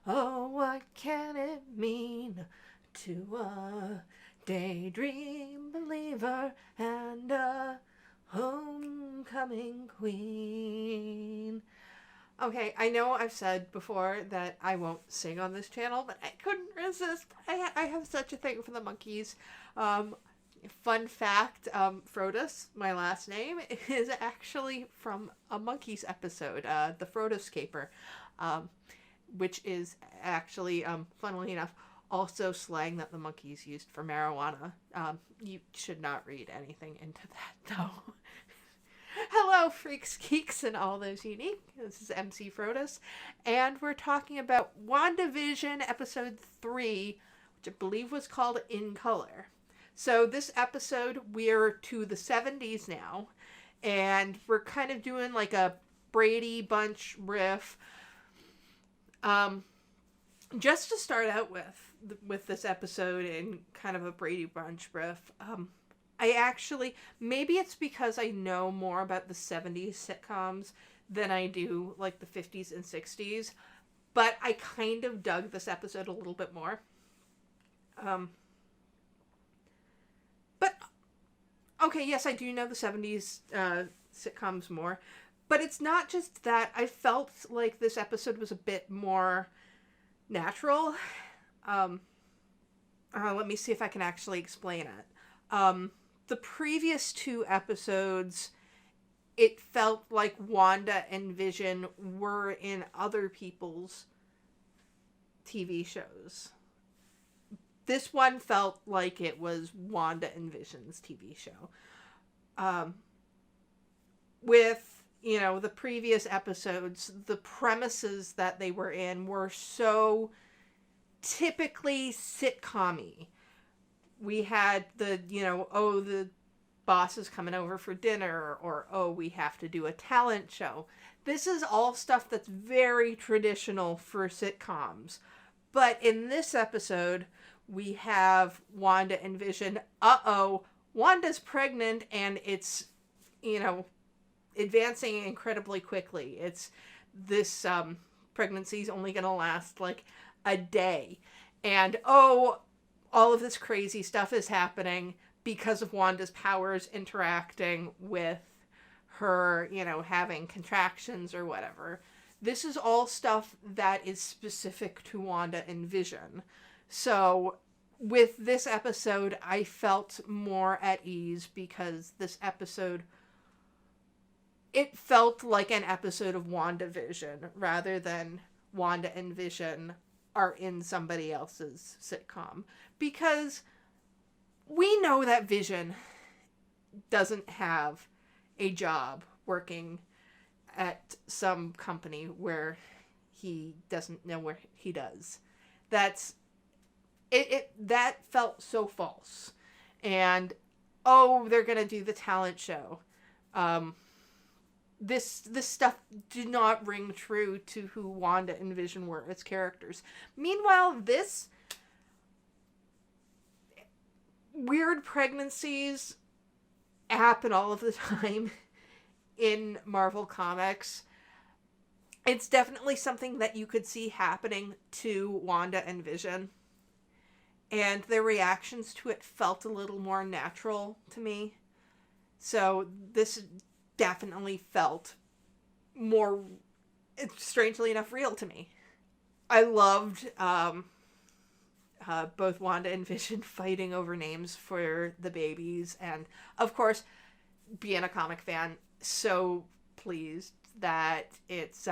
Oh, what can it mean to a daydream believer and a homecoming queen? Okay, I know I've said before that I won't sing on this channel, but I couldn't resist. I have such a thing for the monkeys. Um, Fun fact, Frodis, my last name, is actually from a monkeys episode, the Frodis Caper, um, which is actually, funnily enough, also slang that the monkeys used for marijuana. You should not read anything into that, though. Hello, freaks, geeks, and all those unique. This is Emcee Frodis, and we're talking about WandaVision episode 3, which I believe was called In Color. So this episode, we're to the 70s now, and we're kind of doing like a Brady Bunch riff. Just to start out with this episode in kind of a Brady Bunch riff, I actually, maybe it's because I know more about the 70s sitcoms than I do like the 50s and 60s, but I kind of dug this episode a little bit more. But, okay, yes, I do know the 70s sitcoms more, but it's not just that. I felt like this episode was a bit more natural. Let me see if I can actually explain it. The previous 2 episodes, it felt like Wanda and Vision were in other people's TV shows. This one felt like it was Wanda and Vision's TV show. With, the previous episodes, the premises that they were in were so typically sitcom-y. We had the boss is coming over for dinner, or, we have to do a talent show. This is all stuff that's very traditional for sitcoms. But in this episode, we have Wanda and Vision. Wanda's pregnant, and it's, advancing incredibly quickly. It's this pregnancy's only going to last like a day. And, all of this crazy stuff is happening because of Wanda's powers interacting with her, having contractions or whatever. This is all stuff that is specific to Wanda and Vision. So with this episode, I felt more at ease because this episode, it felt like an episode of WandaVision rather than Wanda and Vision are in somebody else's sitcom. Because we know that Vision doesn't have a job working at some company where he doesn't know where he does. That felt so false. And, they're going to do the talent show. This stuff did not ring true to who Wanda and Vision were as characters. Meanwhile, this weird pregnancies happen all of the time in Marvel Comics. It's definitely something that you could see happening to Wanda and Vision. And their reactions to it felt a little more natural to me. So this definitely felt more, strangely enough, real to me. I loved both Wanda and Vision fighting over names for the babies, and of course, being a comic fan, so pleased that it's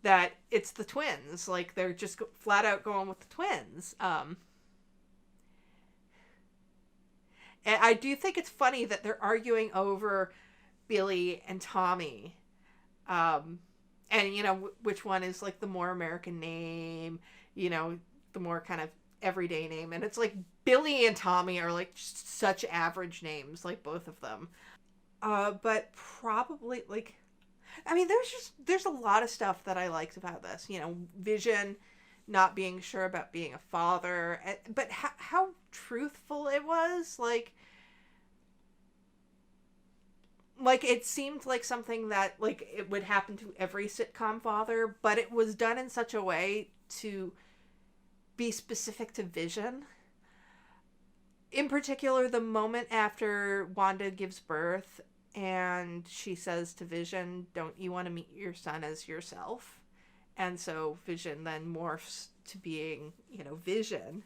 that it's the twins. Like, they're just flat out going with the twins. And I do think it's funny that they're arguing over Billy and Tommy. And, which one is, like, the more American name, the more kind of everyday name. And it's like Billy and Tommy are, like, such average names, like, both of them. But probably, like, I mean, there's a lot of stuff that I liked about this. Vision not being sure about being a father, but how truthful it was. Like like, it seemed like something that, like, it would happen to every sitcom father, but it was done in such a way to be specific to Vision. In particular, the moment after Wanda gives birth and she says to Vision, "Don't you want to meet your son as yourself?" And so Vision then morphs to being, Vision.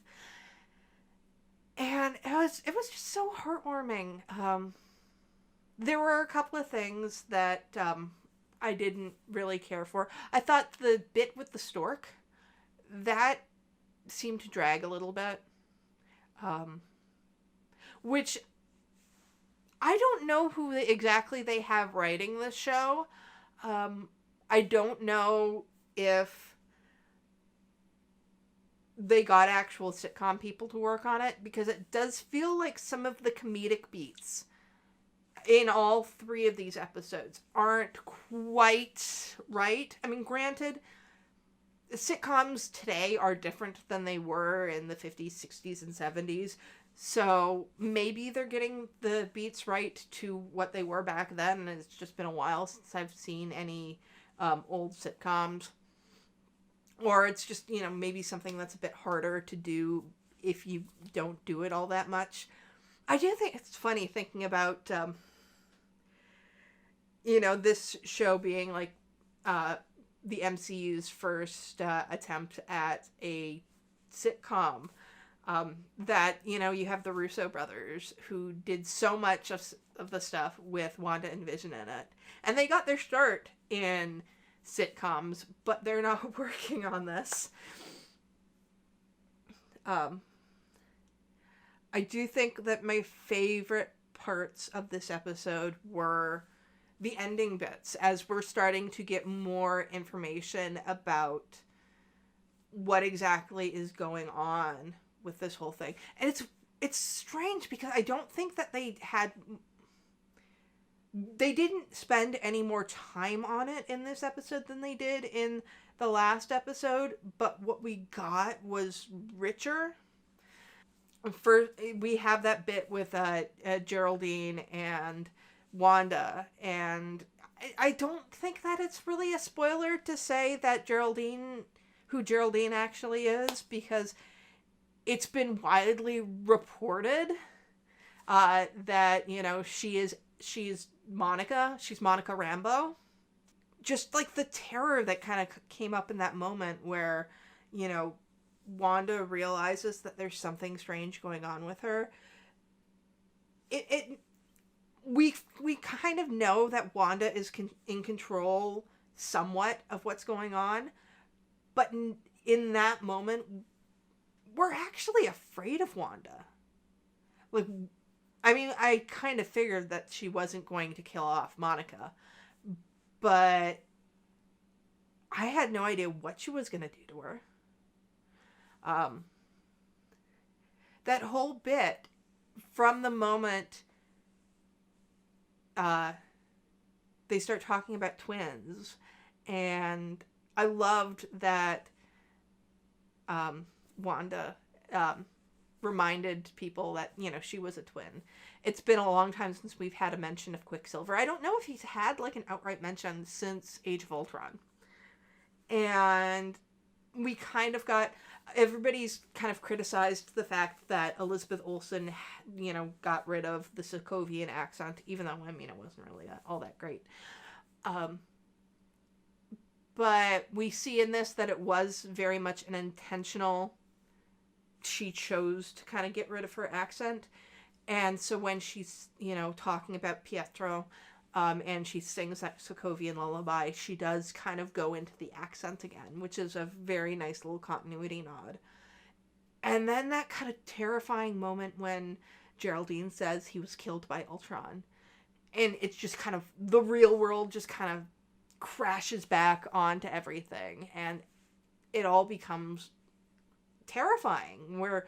And it was just so heartwarming. There were a couple of things that I didn't really care for. I thought the bit with the stork, that seemed to drag a little bit. Um, which I don't know who exactly they have writing this show. I don't know if they got actual sitcom people to work on it, because it does feel like some of the comedic beats in all three of these episodes aren't quite right. I mean, granted, sitcoms today are different than they were in the 50s, 60s, and 70s. So maybe they're getting the beats right to what they were back then. And it's just been a while since I've seen any old sitcoms. Or it's just, maybe something that's a bit harder to do if you don't do it all that much. I do think it's funny thinking about, this show being like the MCU's first attempt at a sitcom. That, you have the Russo brothers who did so much of the stuff with Wanda and Vision in it. And they got their start in sitcoms, but they're not working on this. I do think that my favorite parts of this episode were the ending bits, as we're starting to get more information about what exactly is going on with this whole thing. And it's strange because I don't think that they didn't spend any more time on it in this episode than they did in the last episode, but what we got was richer. First, we have that bit with Geraldine and Wanda, and I don't think that it's really a spoiler to say that who Geraldine actually is, because it's been widely reported that, she's Monica. She's Monica Rambeau. Just like the terror that kind of came up in that moment where, Wanda realizes that there's something strange going on with her. We kind of know that Wanda is in control somewhat of what's going on, but in that moment, we're actually afraid of Wanda. Like, I mean, I kind of figured that she wasn't going to kill off Monica, but I had no idea what she was going to do to her. That whole bit, from the moment they start talking about twins, and I loved that Wanda reminded people that, she was a twin. It's been a long time since we've had a mention of Quicksilver. I don't know if he's had like an outright mention since Age of Ultron. And we kind of everybody's kind of criticized the fact that Elizabeth Olsen, got rid of the Sokovian accent, even though, it wasn't really all that great. But we see in this that it was very much an intentional, she chose to kind of get rid of her accent. And so when she's, talking about Pietro, and she sings that Sokovian lullaby, she does kind of go into the accent again, which is a very nice little continuity nod. And then that kind of terrifying moment when Geraldine says he was killed by Ultron. And it's just kind of, the real world just kind of crashes back onto everything. And it all becomes terrifying, where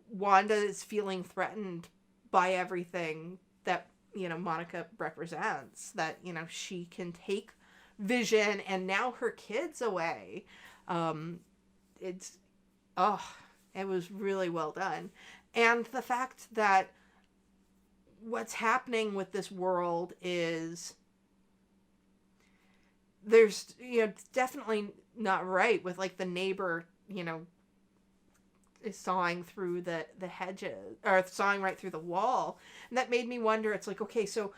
Wanda is feeling threatened by everything that, Monica represents, that, she can take Vision and now her kids away. It was really well done. And the fact that what's happening with this world is there's, definitely not right with, like, the neighbor, is sawing through the hedges, or sawing right through the wall. And that made me wonder, it's like, okay, so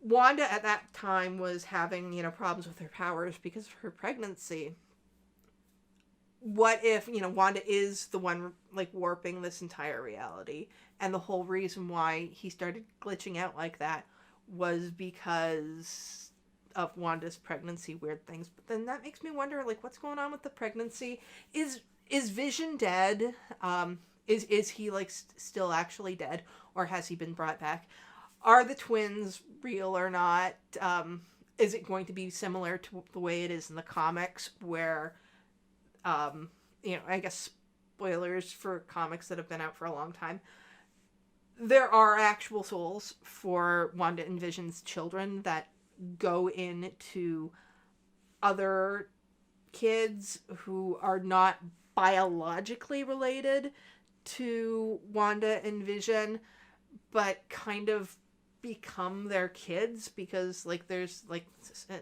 Wanda at that time was having, problems with her powers because of her pregnancy. What if, Wanda is the one, like, warping this entire reality, and the whole reason why he started glitching out like that was because of Wanda's pregnancy, weird things. But then that makes me wonder, like, what's going on with the pregnancy? Is Vision dead? Is he, like, still actually dead, or has he been brought back? Are the twins real or not? Is it going to be similar to the way it is in the comics, where, I guess spoilers for comics that have been out for a long time, there are actual souls for Wanda and Vision's children that go into other kids who are not biologically related to Wanda and Vision, but kind of become their kids because, like, there's, like,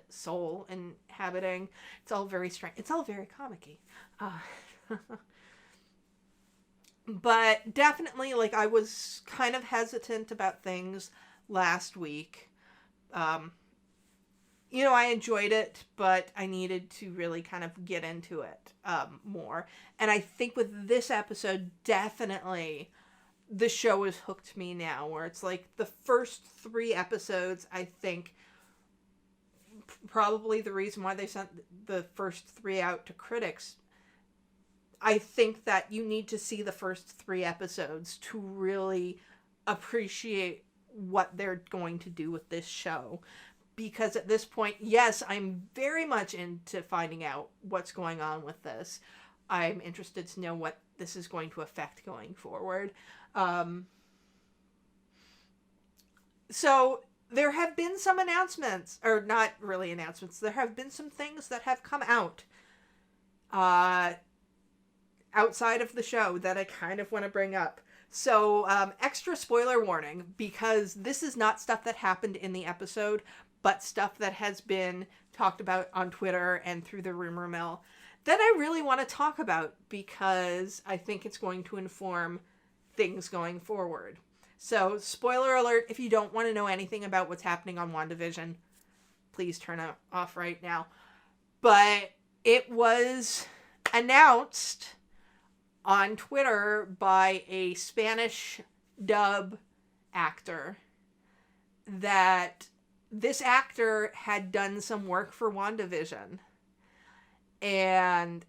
soul inhabiting. It's all very strange. It's all very comic-y. But definitely, like, I was kind of hesitant about things last week. I enjoyed it, but I needed to really kind of get into it more. And I think with this episode, definitely the show has hooked me now, where it's like the first 3 episodes, I think, probably the reason why they sent the first 3 out to critics. I think that you need to see the first 3 episodes to really appreciate what they're going to do with this show. Because at this point, yes, I'm very much into finding out what's going on with this. I'm interested to know what this is going to affect going forward. So there have been some announcements, or not really announcements. There have been some things that have come out outside of the show that I kind of want to bring up. So extra spoiler warning, because this is not stuff that happened in the episode, but stuff that has been talked about on Twitter and through the rumor mill that I really want to talk about, because I think it's going to inform things going forward. So, spoiler alert, if you don't want to know anything about what's happening on WandaVision, please turn it off right now. But it was announced on Twitter by a Spanish dub actor that this actor had done some work for WandaVision, and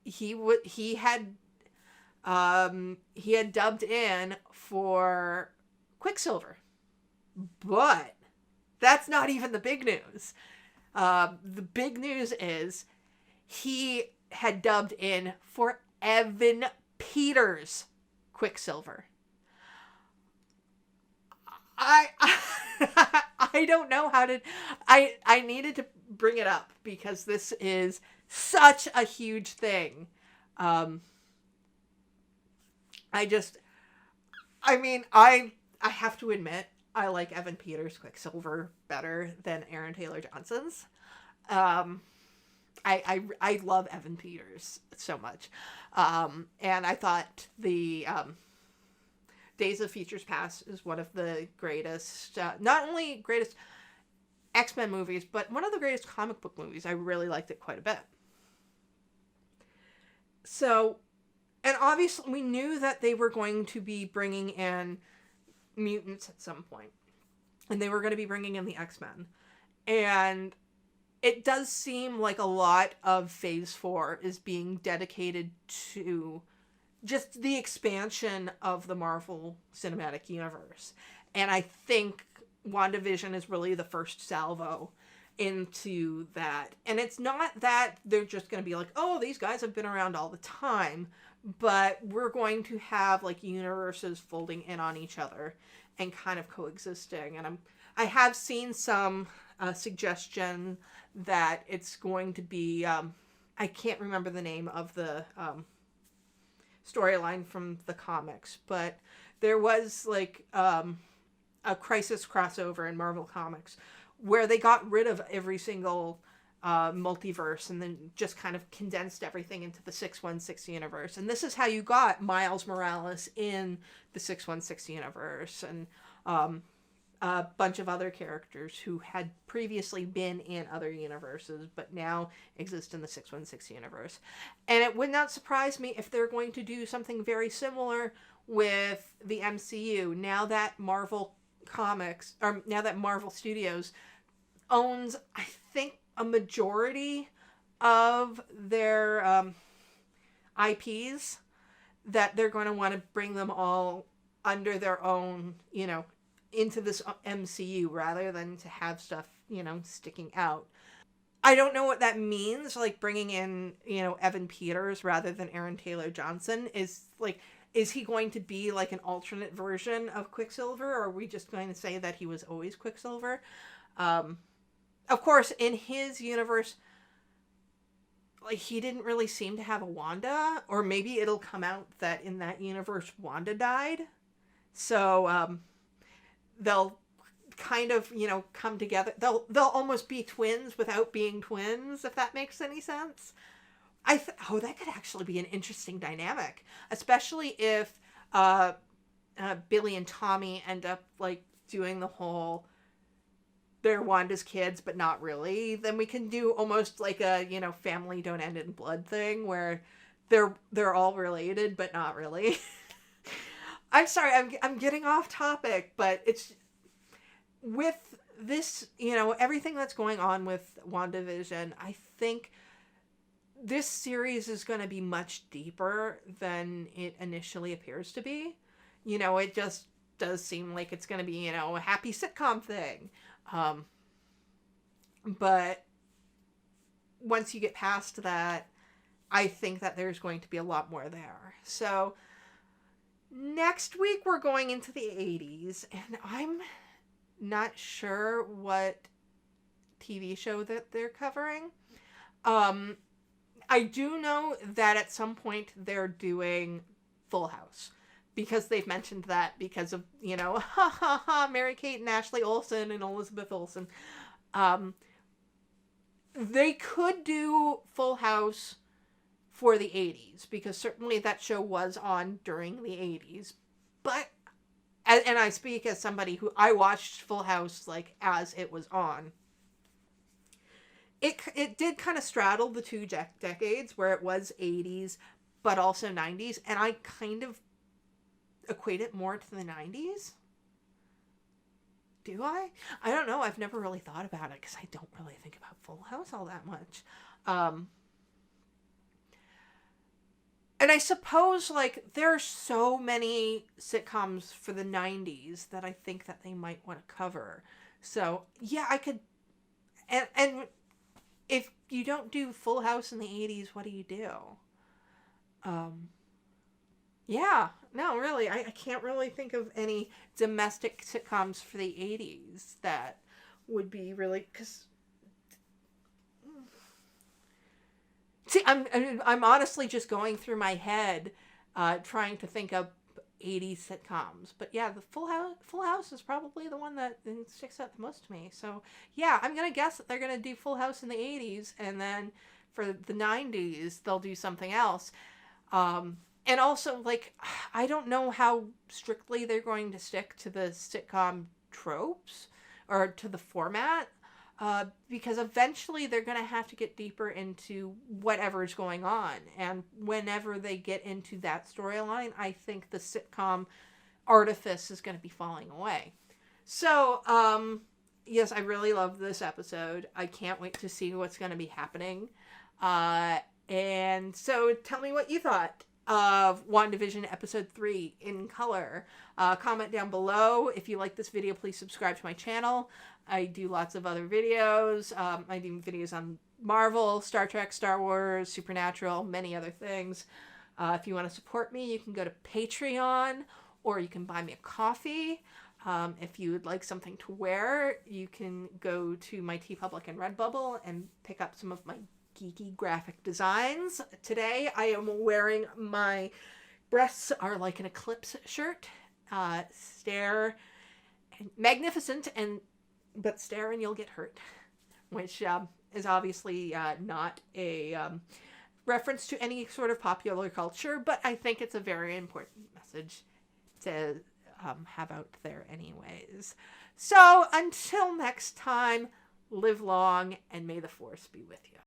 he had dubbed in for Quicksilver. But that's not even the big news. The big news is he had dubbed in for Evan Peters' Quicksilver. I don't know how to... I needed to bring it up because this is such a huge thing. I have to admit, I like Evan Peters' Quicksilver better than Aaron Taylor Johnson's. I love Evan Peters so much. And I thought the Days of Futures Past is one of the greatest, not only greatest X-Men movies, but one of the greatest comic book movies. I really liked it quite a bit. So, and obviously we knew that they were going to be bringing in mutants at some point. And they were going to be bringing in the X-Men. And it does seem like a lot of Phase 4 is being dedicated to just the expansion of the Marvel Cinematic Universe. And I think WandaVision is really the first salvo into that. And it's not that they're just going to be like, oh, these guys have been around all the time, but we're going to have like universes folding in on each other and kind of coexisting. And I have seen some suggestion that it's going to be, I can't remember the name of the storyline from the comics, but there was like a Crisis crossover in Marvel Comics where they got rid of every single multiverse and then just kind of condensed everything into the 616 universe. And this is how you got Miles Morales in the 616 universe, and a bunch of other characters who had previously been in other universes but now exist in the 616 universe. And it would not surprise me if they're going to do something very similar with the MCU now that Marvel Comics, or now that Marvel Studios owns, I think, a majority of their IPs, that they're going to want to bring them all under their own, into this MCU rather than to have stuff, sticking out. I don't know what that means, like bringing in, Evan Peters rather than Aaron Taylor Johnson. Is he going to be like an alternate version of Quicksilver, or are we just going to say that he was always Quicksilver? Of course, in his universe, like, he didn't really seem to have a Wanda, or maybe it'll come out that in that universe Wanda died. So they'll kind of, come together. They'll almost be twins without being twins, if that makes any sense. That could actually be an interesting dynamic, especially if Billy and Tommy end up like doing the whole they're Wanda's kids but not really. Then we can do almost like a family don't end in blood thing where they're all related but not really. I'm sorry, I'm getting off topic, but it's with this, everything that's going on with WandaVision, I think this series is going to be much deeper than it initially appears to be. It just does seem like it's going to be, a happy sitcom thing. But once you get past that, I think that there's going to be a lot more there. So next week we're going into the 80s, and I'm not sure what TV show that they're covering. I do know that at some point they're doing Full House, because they've mentioned that because of, Mary-Kate and Ashley Olsen and Elizabeth Olsen. They could do Full House for the 80s, because certainly that show was on during the 80s. But, and I speak as somebody who, I watched Full House, like, as it was on. It did kind of straddle the two decades where it was 80s, but also 90s. And I kind of equate it more to the 90s. Do I? I don't know. I've never really thought about it because I don't really think about Full House all that much. And I suppose, like, there are so many sitcoms for the 90s that I think that they might want to cover. So, yeah, I could... And if you don't do Full House in the 80s, what do you do? Yeah, no, really, I can't really think of any domestic sitcoms for the 80s that would be really... Because... See, I'm honestly just going through my head, trying to think of 80s sitcoms. But yeah, the Full House is probably the one that sticks out the most to me. So yeah, I'm gonna guess that they're gonna do Full House in the 80s, and then for the 90s they'll do something else. And also, like, I don't know how strictly they're going to stick to the sitcom tropes or to the format. Because eventually they're going to have to get deeper into whatever's going on. And whenever they get into that storyline, I think the sitcom artifice is going to be falling away. So, yes, I really love this episode. I can't wait to see what's going to be happening. And so tell me what you thought of WandaVision Episode 3 in color. Comment down below. If you like this video, please subscribe to my channel. I do lots of other videos. I do videos on Marvel, Star Trek, Star Wars, Supernatural, many other things. If you want to support me, you can go to Patreon, or you can buy me a coffee. If you would like something to wear, you can go to my TeePublic and Redbubble and pick up some of my geeky graphic designs. Today I am wearing my breasts are like an eclipse shirt, Stare, magnificent, but stare and you'll get hurt, which is obviously not a reference to any sort of popular culture, but I think it's a very important message to have out there anyways. So until next time, live long and may the force be with you.